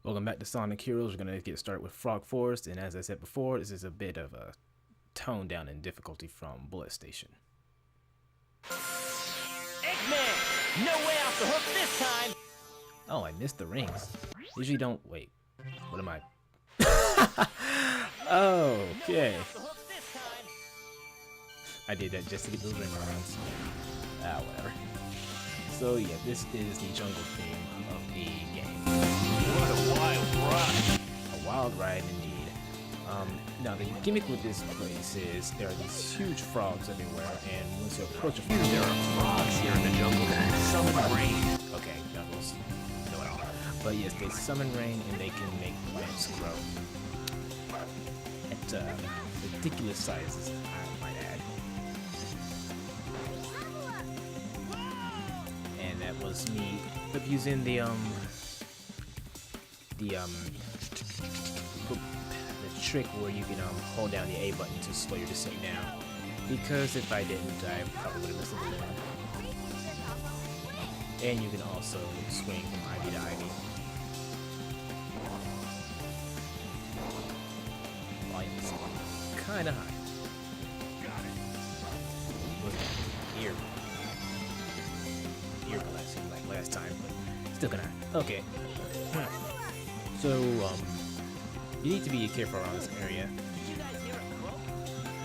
Welcome back to Sonic Heroes. We're going to get started with Frog Forest, and as I said before, this is a bit of a tone down in difficulty from Bullet Station. Eggman! No way off the hook this time! Oh, I missed the rings. Usually don't... Wait. What am I... Okay. I did that just to get those ring arounds. Whatever. So yeah, this is the jungle theme of the game. What a wild ride! A wild ride indeed. Now the gimmick with this place is there are these huge frogs everywhere, and once you approach a frog, There are frogs here in the jungle that summon rain. okay, that was no at all. But yes, they summon rain and they can make plants grow at ridiculous sizes, I might add. And that was me abusing the trick where you can hold down the A button to slow your descent down. Because if I didn't, I probably would have missed the balloon. And you can also swing from ivy to ivy. Volume is kind of high. Wasn't ear blasting like last time, but still kind of high. Okay. So you need to be careful around this area.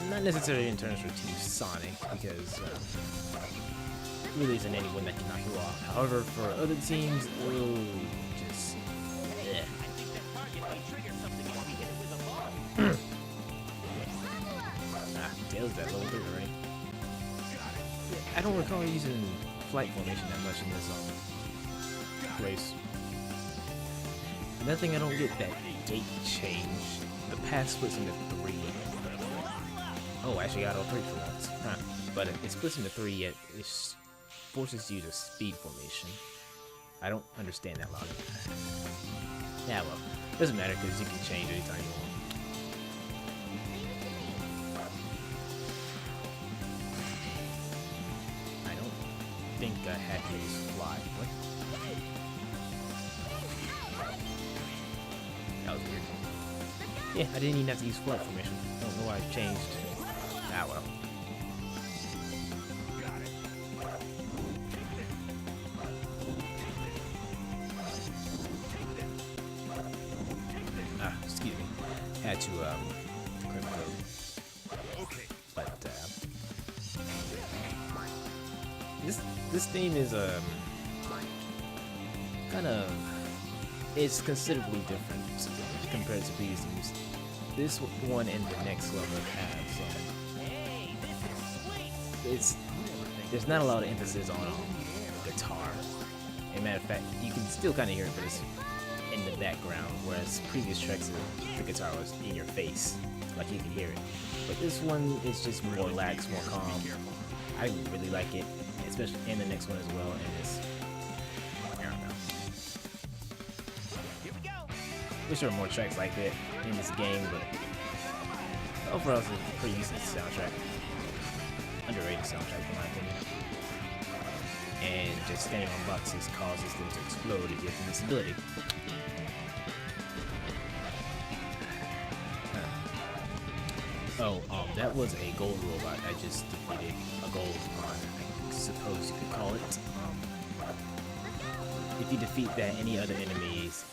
Not necessarily in terms of Team Sonic, because there really isn't anyone that can knock you off. However, for other teams, ooh, just Tails that level 3 already. I don't recall using flight formation that much in this race. Another thing I don't get, that gate change. The path splits into 3. Oh, I actually got all 3 for once. Huh. But it splits into 3, yet it forces you to speed formation. I don't understand that logic. Yeah, well, doesn't matter because you can change anytime you want. I don't think I had to use fly. What? That was weird. Yeah, I didn't even have to use flight formation. I don't know why I changed. Ah, well. Excuse me. Had to, clear my throat. Okay. But, this theme is, kind of... It's considerably different compared to previous teams. This one and the next level have there's not a lot of emphasis on guitar. As a matter of fact, you can still kind of hear it, but it's in the background. Whereas previous tracks, the guitar was in your face, like you can hear it. But this one is just more relaxed, more calm. I really like it, especially in the next one as well. And it's wish there were more tracks like that in this game, but overall it's a pretty decent soundtrack. Underrated soundtrack in my opinion. And just standing on boxes causes them to explode if you have this ability. That was a gold robot. I just defeated a gold one, I suppose you could call it. If you defeat that, any other enemies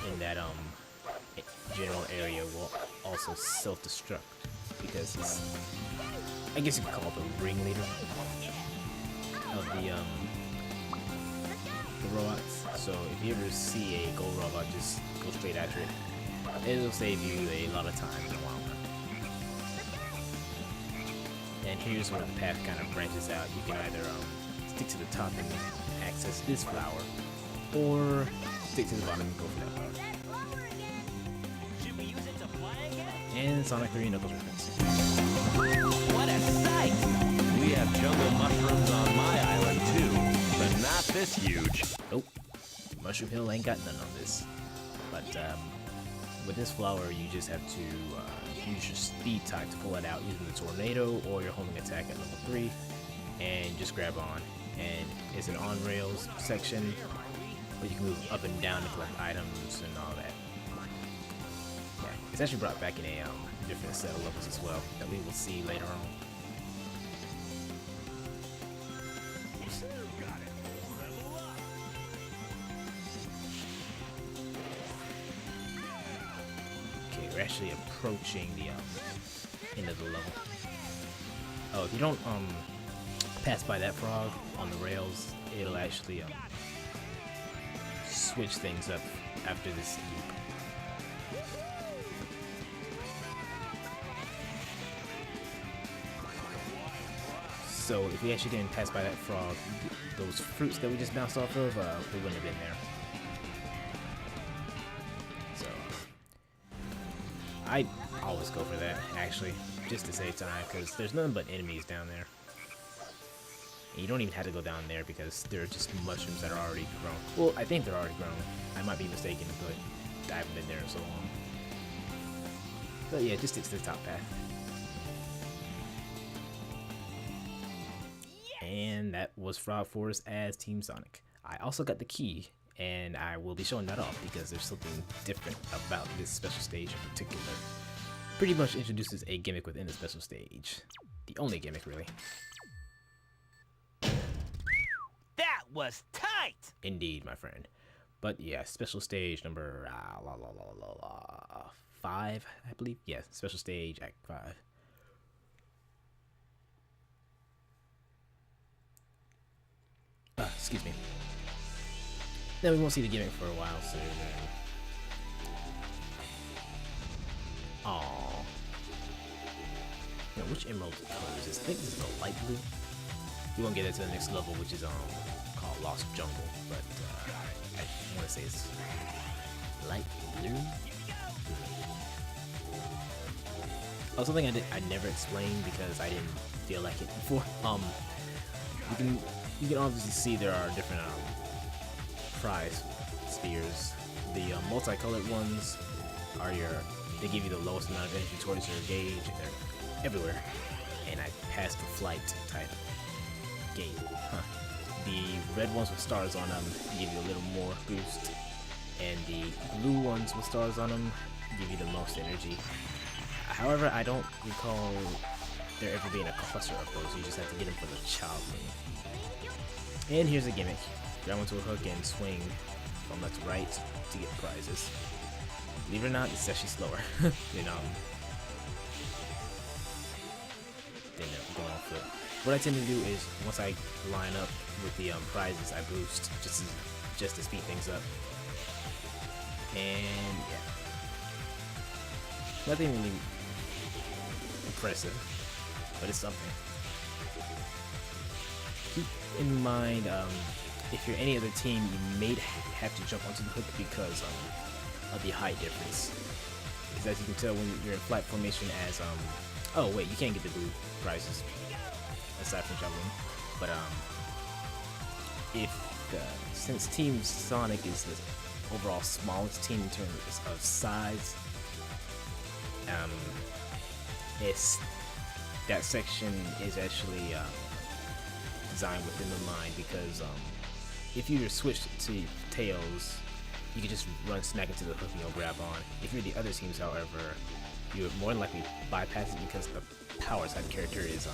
in that general area will also self-destruct, because it's, I guess you could call it the ringleader of the robots. So if you ever see a gold robot, just go straight after it. It'll save you a lot of time in the long run. And here's where the path kind of branches out. You can either stick to the top and access this flower, or stick to the bottom and go for that flower. And Sonic 3 Knuckles reference. What a sight! We have jungle mushrooms on my island too, but not this huge. Nope. Mushroom Hill ain't got none on this. But with this flower, you just have to use your speed type to pull it out using the tornado or your homing attack at level 3, and just grab on. And it's an on rails section, where you can move up and down to collect items and all that. Yeah, it's actually brought back in a different set of levels as well that we will see later on. Okay, we're actually approaching the end of the level. Oh, if you don't pass by that frog on the rails, it'll actually switch things up after this loop. So if we actually didn't pass by that frog, those fruits that we just bounced off of, we wouldn't have been there. So I always go for that, actually, just to save time, because there's nothing but enemies down there. And you don't even have to go down there because there are just mushrooms that are already grown. Well, I think they're already grown. I might be mistaken, but I haven't been there in so long. But yeah, just stick to the top path. And that was Frog Forest as Team Sonic. I also got the key, and I will be showing that off because there's something different about this special stage in particular. Pretty much introduces a gimmick within the special stage. The only gimmick, really. That was tight! Indeed, my friend. But yeah, special stage number 5, I believe. Yeah, special stage Act 5. Excuse me. Now we won't see the gimmick for a while, so aww. Now, which emerald color is this? I think this is the light blue. We won't get that to the next level, which is called Lost Jungle, but I want to say it's light blue. Oh, something I never explained because I didn't feel like it before. You can obviously see there are different prize spheres. The multicolored ones are they give you the lowest amount of energy towards your gauge, and they're everywhere. And I passed the flight type gate. The red ones with stars on them give you a little more boost, and the blue ones with stars on them give you the most energy. However, I don't recall there ever being a cluster of those. You just have to get them for the child thing. And here's a gimmick. Grab onto a hook and swing from left to right to get prizes. Believe it or not, it's actually slower than going off foot. What I tend to do is once I line up with the prizes, I boost just to speed things up. And yeah, nothing really impressive, but it's something. Keep in mind, if you're any other team, you may have to jump onto the hook because of the height difference. Because as you can tell, when you're in flight formation as oh wait, you can't get the blue prizes aside from jumping. But since Team Sonic is the overall smallest team in terms of size, that section is actually designed within the mind because if you just switch to Tails, you can just run smack into the hook and you'll grab on. If you're the other teams, however, you would more than likely bypass it because the power type character is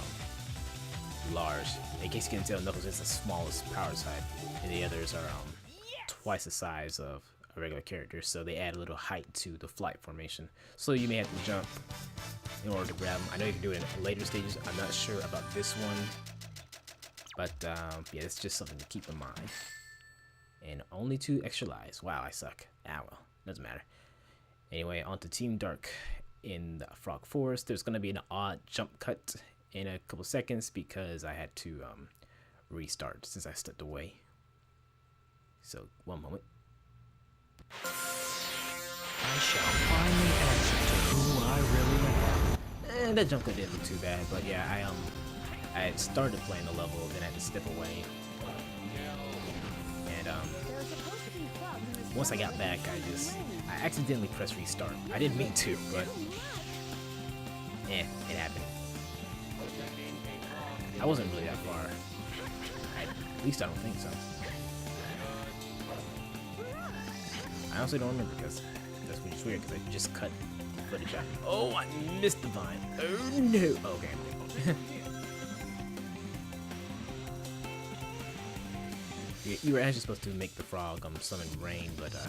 large. In case you can tell, Knuckles is the smallest power type, and the others are twice the size of a regular character, so they add a little height to the flight formation. So you may have to jump in order to grab them. I know you can do it in later stages. I'm not sure about this one, but yeah, it's just something to keep in mind. And only 2 extra lives. Wow, I suck. Ah well, doesn't matter. Anyway, on to Team Dark in the Frog Forest. There's going to be an odd jump cut in a couple seconds because I had to restart since I stepped away. So, one moment. I shall find the answer to who I really am. That jump cut didn't look too bad, but yeah, I had started playing the level, then I had to step away. And once I got back, I accidentally pressed restart. I didn't mean to, but it happened. I wasn't really that far. At least I don't think so. I honestly don't remember because that's which is weird because I just cut footage out. Oh, I missed the vine. Oh no. Okay. You were actually supposed to make the frog summon rain, but I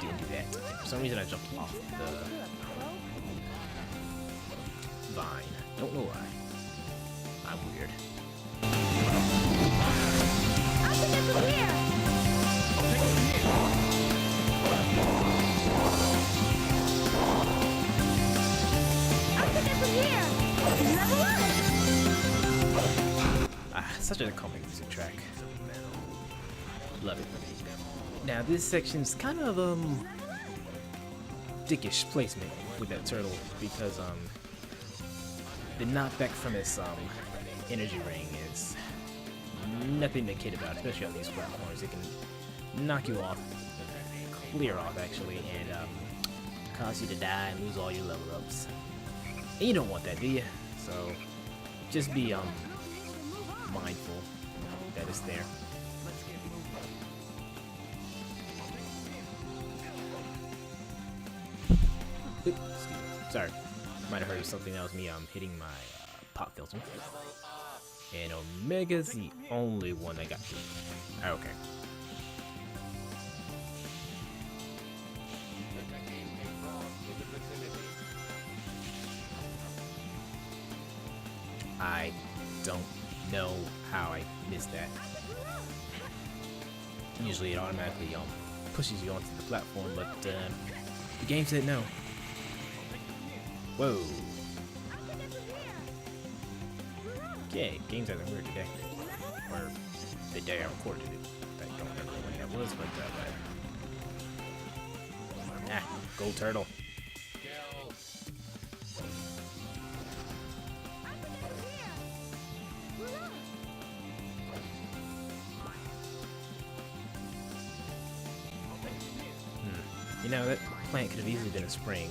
didn't do that. For some reason, I jumped off the vine. Don't know why. I'm weird. I'll take it from here. I'll take it from here. Level up. Such a comic music track. Love it. Now this section's kind of dickish placement with that turtle because the knockback from its energy ring is nothing to kid about, especially on these platforms. It can knock you off, clear off actually, and cause you to die and lose all your level ups. And you don't want that, do you? So just be mindful that it's there. Oops, sorry, might have heard something. That was me hitting my pop filter. And Omega's the only one that got through. Okay. I don't know how I missed that. Usually it automatically pushes you onto the platform, but the game said no. Whoa. Okay, game's acting weird today. Or the day I recorded it. I don't remember when that was, but gold turtle. You know, that plant could have easily been a spring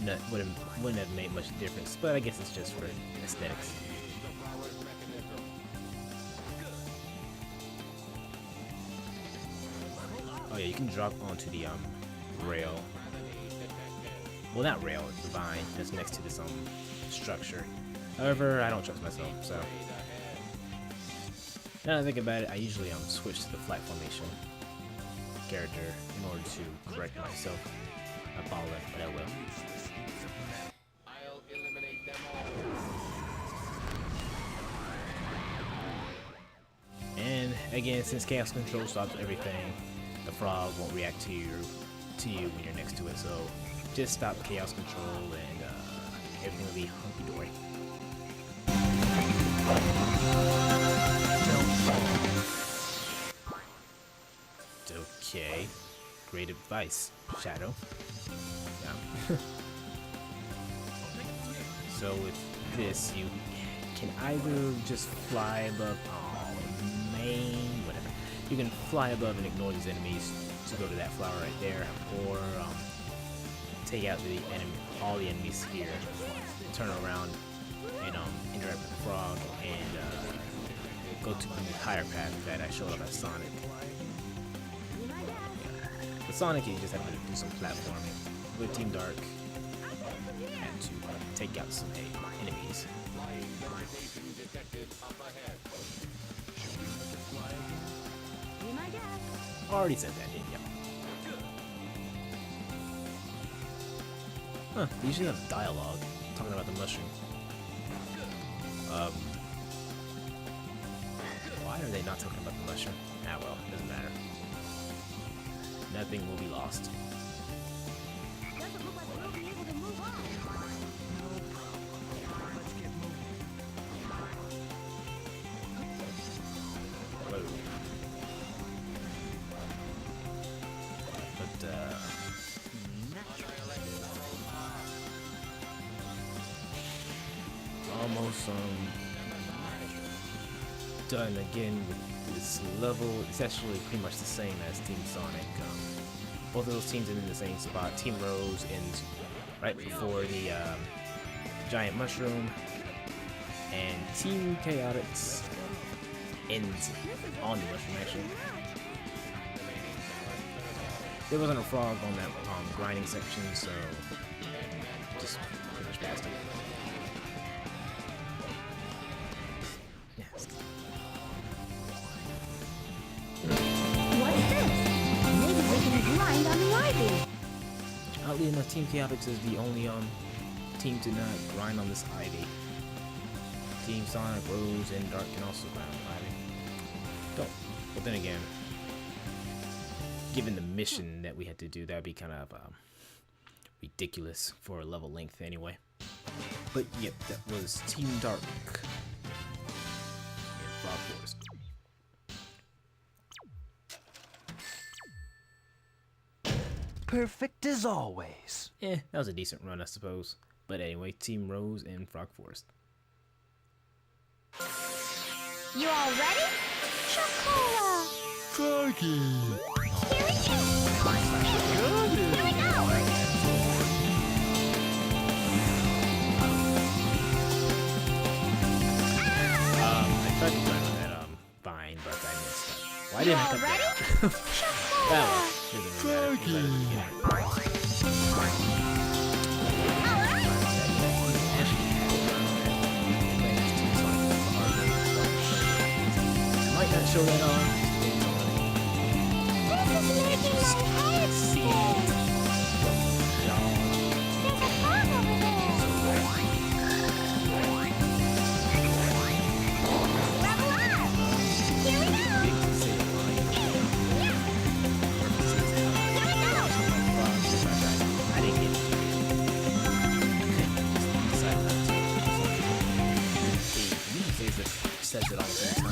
and wouldn't have made much difference, but I guess it's just for aesthetics. Oh yeah, you can drop onto the rail. Well, not rail, it's the vine that's next to this structure. However, I don't trust myself, so now that I think about it, I usually switch to the flat formation character in order to correct myself. I follow that, but I will. I'll eliminate them all. And again, since Chaos Control stops everything, the frog won't react to you when you're next to it. So just stop Chaos Control and everything will be hunky dory. Okay, great advice, Shadow. Yeah. So with this, you can either just fly above, whatever. You can fly above and ignore these enemies to go to that flower right there, or take out all the enemies here, turn around and interact with the frog, and go to the higher path that I showed up as Sonic. With Sonic, you just have to do some platforming. With Team Dark, and to take out some enemies. Already said that, didn't you? Huh, they usually have dialogue talking about the mushroom. Why are they not talking about the mushroom? Ah well, doesn't matter. Nothing will be lost. Doesn't look like we'll be able to move on. Whoa. But almost done again with this level. It's actually pretty much the same as Team Sonic. Both of those teams are in the same spot. Team Rose ends right before the giant mushroom, and Team Chaotix ends on the mushroom actually. there wasn't a frog on that grinding section, so just pretty much passed it. Yes. What's this? Maybe we can grind on the ivy. Oddly enough, Team Chaotix is the only team to not grind on this ivy. Team Sonic, Rose, and Dark can also grind on the ivy. Don't. But then again, given the mission that we had to do, that'd be kind of ridiculous for a level length anyway. But yep, that was Team Dark in Frog Forest. Perfect as always. That was a decent run, I suppose. But anyway, Team Rose in Frog Forest. You all ready? Chocola! Froggy. Here we go! Here we go! I tried to grind on that vine, but I missed it. Why didn't I cut that out? That one doesn't really matter. Let it begin. Might not show that on. This is making my head spin! There's a frog over there! Level up! Here we go! I didn't get it. Decided not to. It says it all the time.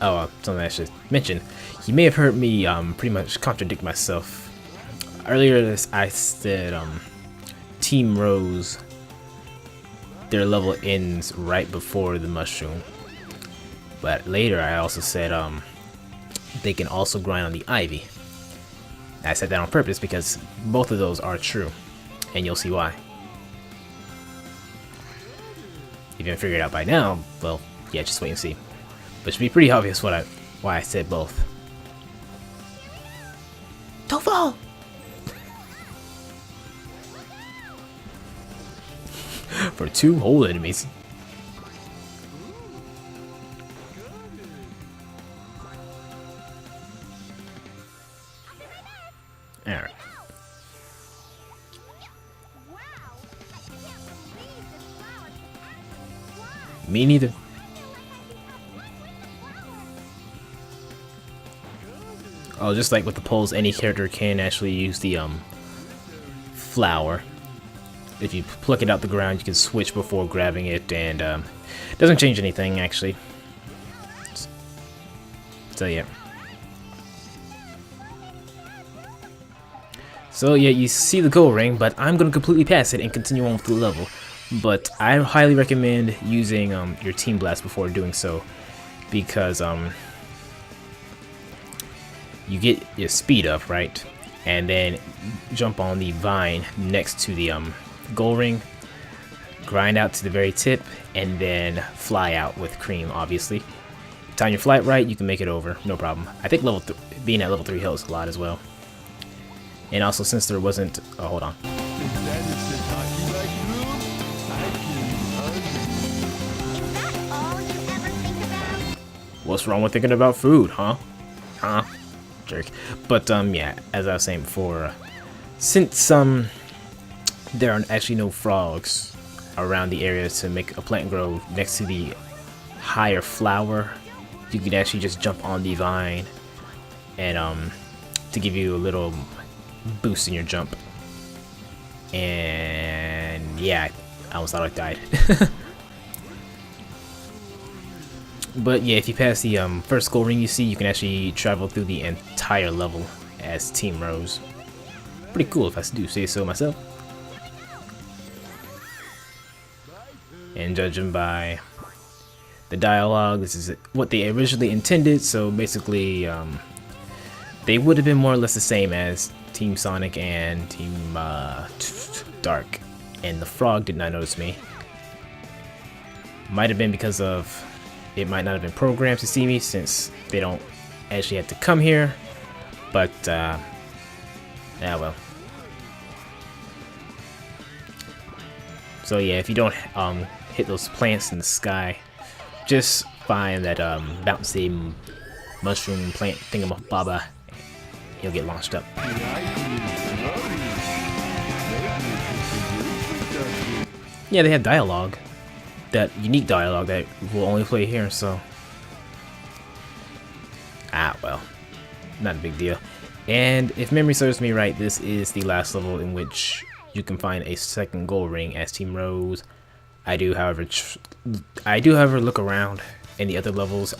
Oh, something I should mention. You may have heard me pretty much contradict myself. Earlier I said Team Rose, their level ends right before the mushroom. But later I also said they can also grind on the ivy. I said that on purpose because both of those are true, and you'll see why. If you haven't figured it out by now, well, yeah, just wait and see. But it should be pretty obvious why I said both. Don't fall! For 2 whole enemies. Alright. Me neither. Oh, just like with the poles, any character can actually use the flower. If you pluck it out the ground, you can switch before grabbing it, and it doesn't change anything actually. So yeah. So yeah, you see the gold ring, but I'm gonna completely pass it and continue on with the level. But I highly recommend using your Team Blast before doing so, because you get your speed up, right? And then jump on the vine next to the gold ring, grind out to the very tip, and then fly out with cream, obviously. Time your flight right, you can make it over, no problem. I think being at level 3 helps a lot as well. And also, since there wasn't... Oh, hold on. What's wrong with thinking about food, huh? Huh? Jerk. But yeah, as I was saying before, since there are actually no frogs around the area to make a plant grow next to the higher flower, you can actually just jump on the vine and to give you a little boost in your jump. And yeah, I almost thought I died. But yeah, if you pass the first gold ring you see, you can actually travel through the entire level as Team Rose. Pretty cool if I do say so myself. And judging by the dialogue. This is what they originally intended. So basically, they would have been more or less the same as Team Sonic and Team Dark. And the frog did not notice me. Might have been because of it might not have been programmed to see me since they don't actually have to come here. But yeah, well. So yeah, if you don't hit those plants in the sky, just find that bouncy mushroom plant thingamababa. You'll get launched up. Yeah, they have dialogue. That unique dialogue that will only play here, so... Ah, well. Not a big deal. And if memory serves me right, this is the last level in which you can find a second gold ring as Team Rose. I do, however, look around in the other levels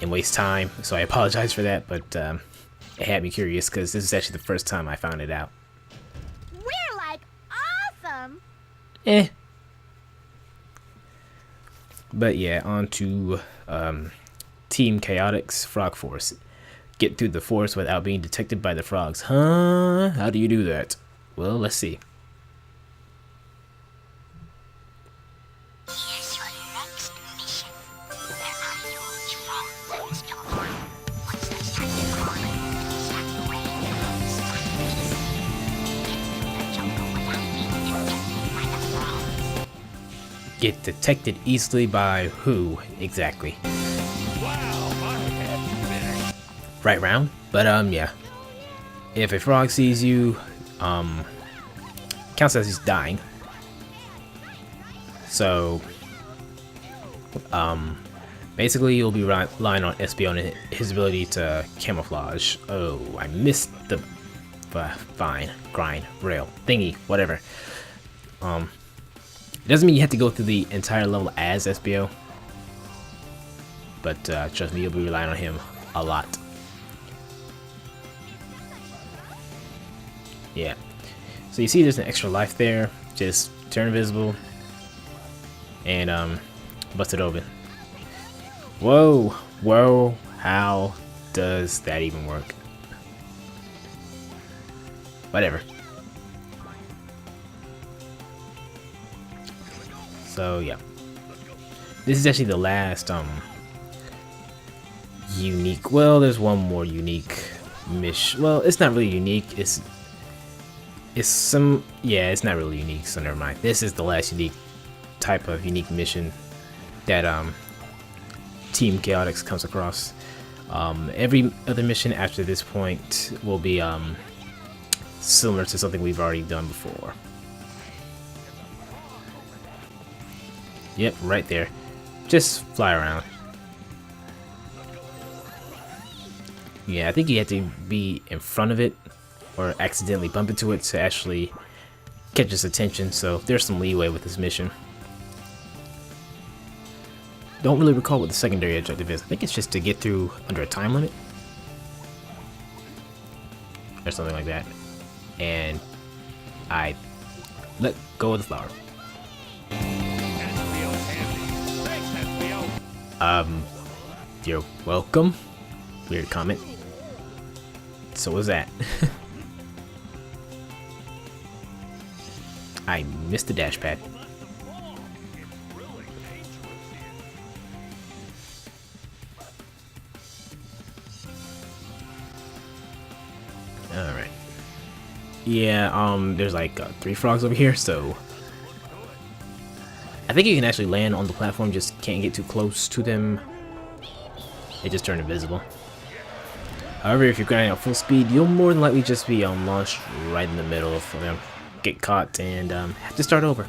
and waste time, so I apologize for that, but it had me curious because this is actually the first time I found it out. We're like awesome. Eh. But yeah, on to Team Chaotix Frog Force. Get through the forest without being detected by the frogs. Huh? How do you do that? Well, let's see. Here's your next mission. There are huge frogs to harm. Once they start to crawl, start the way Get detected easily by who exactly? Wow, my head's big. Right round? But yeah. If a frog sees you, counts as he's dying. So basically you'll be relying on SBO and his ability to camouflage. Oh, I missed the fine, grind, rail, thingy, whatever. It doesn't mean you have to go through the entire level as SBO, but trust me, you'll be relying on him a lot. Yeah. So you see there's an extra life there. Just turn invisible and bust it open. Whoa, whoa, how does that even work? Whatever. So yeah. This is actually the last unique, well, there's one more unique mission. Well, it's not really unique. It's some, yeah, it's not really unique, so never mind. This is the last unique type of unique mission that Team Chaotix comes across. Every other mission after this point will be similar to something we've already done before. Yep, right there. Just fly around. Yeah, I think you have to be in front of it or accidentally bump into it to actually catch its attention, so there's some leeway with this mission. Don't really recall what the secondary objective is. I think it's just to get through under a time limit or something like that. And I let go of the flower. You're welcome. Weird comment. So was that. I missed the dash pad. Alright. Yeah, there's like 3 frogs over here, so I think you can actually land on the platform, just can't get too close to them. It just turned invisible. However, if you're grinding at full speed, you'll more than likely just be launched right in the middle of them, get caught, and have to start over.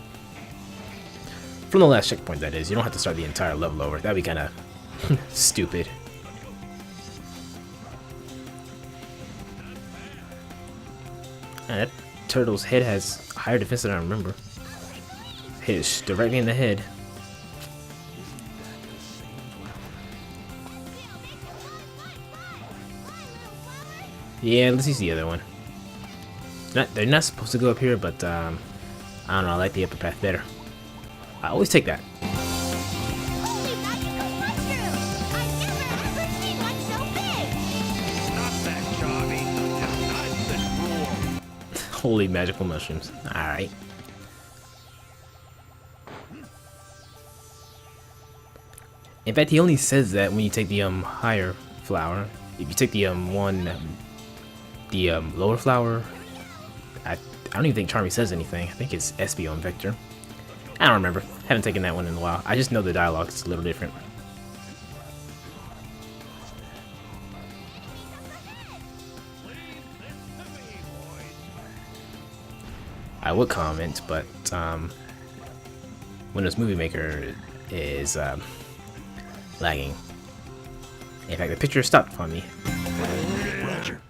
From the last checkpoint, that is. You don't have to start the entire level over. That'd be kind of stupid. That turtle's head has higher defense than I remember. Hit it directly in the head. Yeah, let's use the other one. They're not supposed to go up here, but I don't know, I like the upper path better. I always take that. Only Holy magical mushrooms. Alright. In fact, he only says that when you take the higher flower. If you take the lower flower, I don't even think Charmy says anything. I think it's Espio and Vector. I don't remember. Haven't taken that one in a while. I just know the dialogue is a little different. I would comment, but Windows Movie Maker is lagging. In fact, the picture stopped on me. Roger.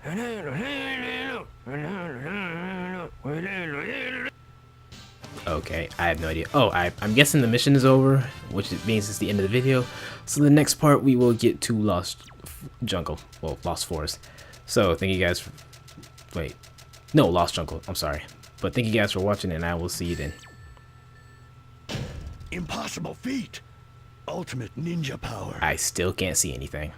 Okay, I have no idea. Oh, I'm guessing the mission is over, which means it's the end of the video. So the next part, we will get to Lost Jungle. Well, Lost Forest. So thank you guys for... Wait. No, Lost Jungle. I'm sorry. But thank you guys for watching, and I will see you then. Impossible feat. Ultimate ninja power. I still can't see anything.